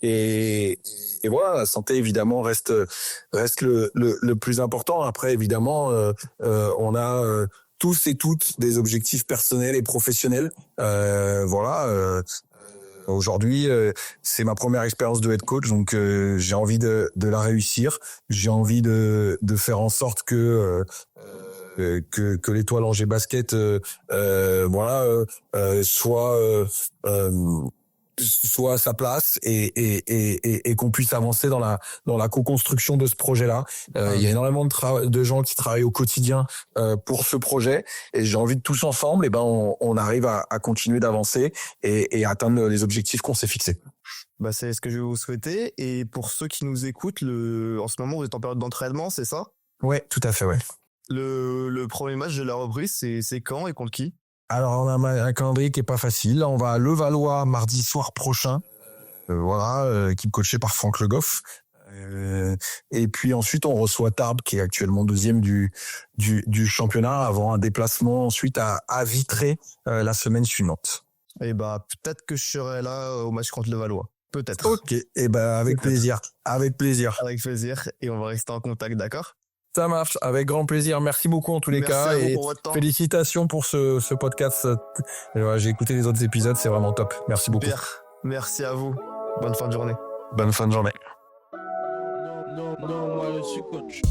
Et voilà, la santé évidemment reste le plus important. Après, évidemment, on a tous et toutes des objectifs personnels et professionnels. Voilà. Aujourd'hui, c'est ma première expérience de head coach, donc j'ai envie de la réussir. J'ai envie de faire en sorte que l'Étoile Angers Basket voilà soit à sa place et qu'on puisse avancer dans la co-construction de ce projet-là. Il y a énormément de gens qui travaillent au quotidien pour ce projet et j'ai envie de tous ensemble on arrive à continuer d'avancer et atteindre les objectifs qu'on s'est fixés. Bah, c'est ce que je vais vous souhaiter. Et pour ceux qui nous écoutent, en ce moment, vous êtes en période d'entraînement, c'est ça? Ouais, tout à fait, ouais. Le premier match de la reprise, c'est quand et contre qui? Alors, on a un calendrier qui est pas facile. Là, on va à Levallois mardi soir prochain. Équipe coachée par Franck Le Goff. Et puis ensuite, on reçoit Tarbes, qui est actuellement 2e du championnat, avant un déplacement ensuite à Vitré la semaine suivante. Eh bah, peut-être que je serai là au match contre Levallois. Peut-être. Ok, et ben avec plaisir. Avec plaisir. Avec plaisir. Et on va rester en contact, d'accord? Ça marche, avec grand plaisir. Merci beaucoup en tous les cas. Merci à vous Et pour votre temps. félicitations pour ce podcast. J'ai écouté les autres épisodes, c'est vraiment top. Merci beaucoup. Super. Merci à vous. Bonne fin de journée. Bonne fin de journée. Non, moi je suis coach.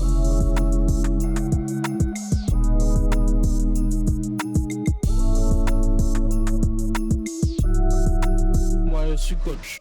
Moi je suis coach.